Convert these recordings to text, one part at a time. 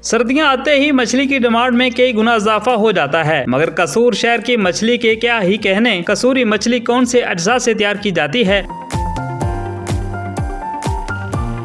सर्दियां आते ही मछली की डिमांड में कई गुना इजाफा हो जाता है, मगर कसूर शहर की मछली के क्या ही कहने। कसूरी मछली कौन से अज्जा से तैयार की जाती है?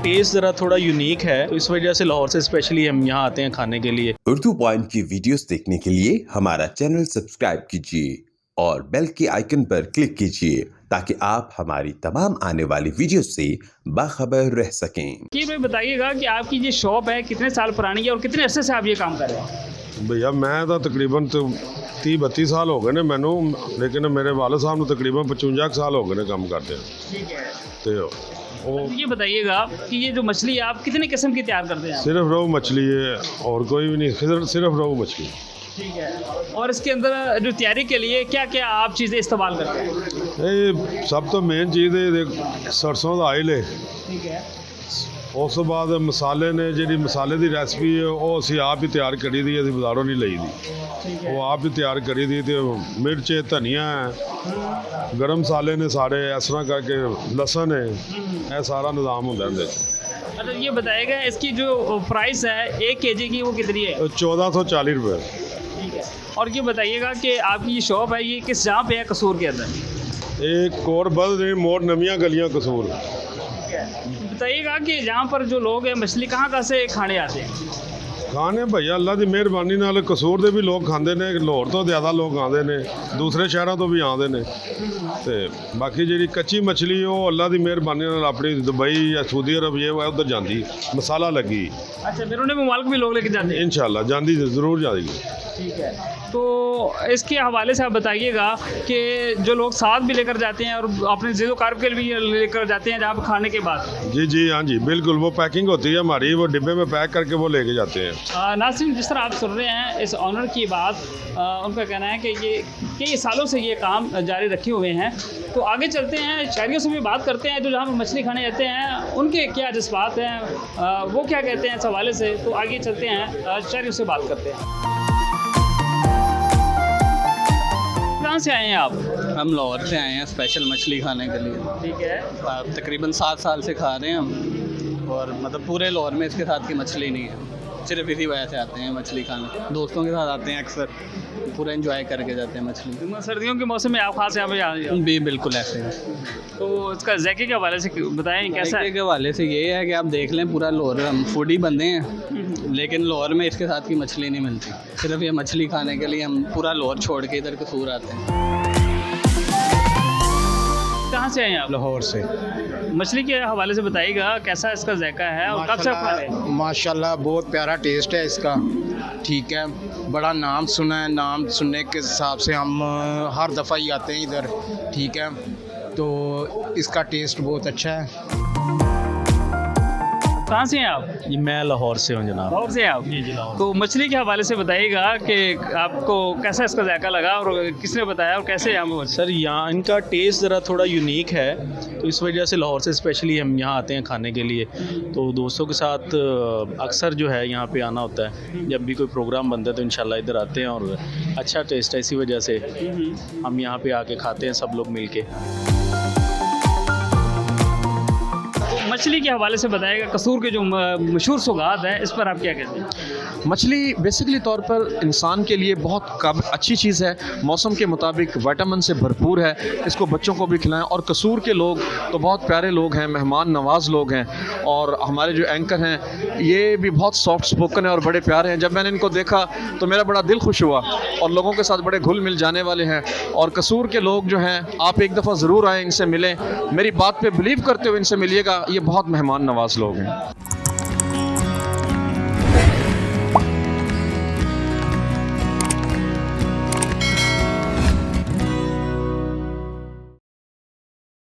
टेस्ट ज़रा थोड़ा यूनिक है, तो इस वजह से लाहौर से स्पेशली हम यहाँ आते हैं खाने के लिए। उर्दू पॉइंट की वीडियोस देखने के लिए हमारा चैनल सब्सक्राइब कीजिए और बेल के आइकन पर क्लिक कीजिए ताकि आप हमारी तमाम आने वाली वीडियो से बाखबर रह सकें। कि भाई बताइएगा कि आपकी ये शॉप है कितने साल पुरानी है और कितने अरसे से आप ये काम कर रहे हैं? भैया मैं तो तकरीबन 30-32 साल हो गए ने मैनू, लेकिन मेरे वालिद साहब ने तकरीबन 55 साल हो गए ने काम करते हैं। ठीक है, तो ये बताइएगा कि ये जो मछली आप कितने किस्म की तैयार करते हैं? सिर्फ रोहू मछली है और कोई भी नहीं, सिर्फ रोहू मछली। ठीक है, और इसके अंदर जो तैयारी के लिए क्या क्या आप चीज़ें इस्तेमाल करते हैं? ये सब तो मेन चीज़ है सरसों का ऑयल है। ठीक है, उस तो बाद मसाले ने जी मसाले की रेसिपी है वो असी आप ही तैयार करी दी, असी बाज़ारों नहीं ली दी, वो आप ही तैयार करी दी। तो मिर्च है, धनिया है, गर्म मसाले ने सारे इस तरह करके, लसन है, यह सारा निज़ाम होता है। अच्छा ये बताइएगा इसकी जो प्राइस है 1 kg की वो कितनी है? 1440 रुपये। ठीक है, और ये बताइएगा कि आपकी ये शॉप है ये किस जहाँ पे है कसूर के अंदर? एक कोर बद मोड़ नमियाँ गलियाँ कसूर। बताइएगा कि जहाँ पर जो लोग हैं मछली कहाँ से खाने आते हैं? खाने भैया अल्लाह की मेहरबानी नाल कसूर दे भी लोग खाते हैं, लाहौर तो ज़्यादा लोग आते हैं, दूसरे शहरों तो भी आते हैं। तो बाकी जी कच्ची मछली वो अल्लाह की मेहरबानी नाल अपनी दुबई या सऊदी अरब ये उधर जाती मसाला लगी। अच्छा, फिर उन्हें मुमालिक भी लोग लेके जाते हैं? इंशाल्लाह जाती ज़रूर जाएगी। ठीक है, तो इसके हवाले से आप बताइएगा कि जो लोग साथ भी लेकर जाते हैं और अपने ज़िद कारब के लिए भी लेकर जाते हैं जहाँ पर खाने के बाद? जी हाँ जी बिल्कुल, वो पैकिंग होती है हमारी, वो डिब्बे में पैक करके वो लेके जाते हैं। नाज़रीन, जिस तरह आप सुन रहे हैं इस ऑनर की बात, उनका कहना है कि ये कई सालों से ये काम जारी रखे हुए हैं। तो आगे चलते हैं, शहरियों से भी बात करते हैं जो जहाँ पर मछली खाने जाते हैं उनके क्या जज्बात हैं, वो क्या कहते हैं इस हवाले से। तो आगे चलते हैं, शहरियों से बात करते हैं। कहाँ से आए हैं आप? हम लाहौर से आए हैं स्पेशल मछली खाने के लिए। ठीक है, तकरीबन 7 साल से खा रहे हैं हम, और मतलब पूरे लाहौर में इसके साथ की मछली नहीं है। सिर्फ इसी वजह से आते हैं मछली खाने, दोस्तों के साथ आते हैं अक्सर, पूरा एंजॉय करके जाते हैं मछली। सर्दियों के मौसम में आप खास यहाँ पे आ रहे हैं? भी बिल्कुल ऐसे है। तो इसका जायके के हवाले से बताएं कैसा है? के हवाले से ये है कि आप देख लें, पूरा लाहौर हम फूडी बंदे हैं, लेकिन लाहौर में इसके साथ की मछली नहीं मिलती। सिर्फ ये मछली खाने के लिए हम पूरा लाहौर छोड़ के इधर कसूर आते हैं। कहाँ से आए हैं आप? लाहौर से। मछली के हवाले से बताइएगा कैसा इसका जायका है और कब से खा रहे हैं? माशाल्लाह बहुत प्यारा टेस्ट है इसका। ठीक है, बड़ा नाम सुना है, नाम सुनने के हिसाब से हम हर दफ़ा ही आते हैं इधर। ठीक है, तो इसका टेस्ट बहुत अच्छा है। कहाँ से हैं आप? जी मैं लाहौर से हूँ जनाब। लाहौर से आप? जी लाहौर। तो मछली के हवाले से बताइएगा कि आपको कैसा इसका जायका लगा और किसने बताया और कैसे हम? सर यहाँ इनका टेस्ट ज़रा थोड़ा यूनिक है, तो इस वजह से लाहौर से स्पेशली हम यहाँ आते हैं खाने के लिए। तो दोस्तों के साथ अक्सर जो है यहाँ पे आना होता है, जब भी कोई प्रोग्राम बनता है तो इंशाल्लाह इधर आते हैं और अच्छा टेस्ट है, इसी वजह से हम यहाँ पे आके खाते हैं सब लोग मिल के। मछली के हवाले से बताइएगा कसूर के जो मशहूर सौगात है इस पर आप क्या कहते हैं? मछली बेसिकली तौर पर इंसान के लिए बहुत अच्छी चीज़ है, मौसम के मुताबिक विटामिन से भरपूर है, इसको बच्चों को भी खिलाएं। और कसूर के लोग तो बहुत प्यारे लोग हैं, मेहमान नवाज लोग हैं, और हमारे जो एंकर हैं ये भी बहुत सॉफ्ट स्पोकन है और बड़े प्यारे हैं। जब मैंने इनको देखा तो मेरा बड़ा दिल खुश हुआ, और लोगों के साथ बड़े घुल मिल जाने वाले हैं। और कसूर के लोग जो हैं, आप एक दफ़ा ज़रूर आएँ, इनसे मिलें, मेरी बात पर बिलीव करते हुए इनसे मिलिएगा, ये बहुत मेहमान नवाज लोग हैं।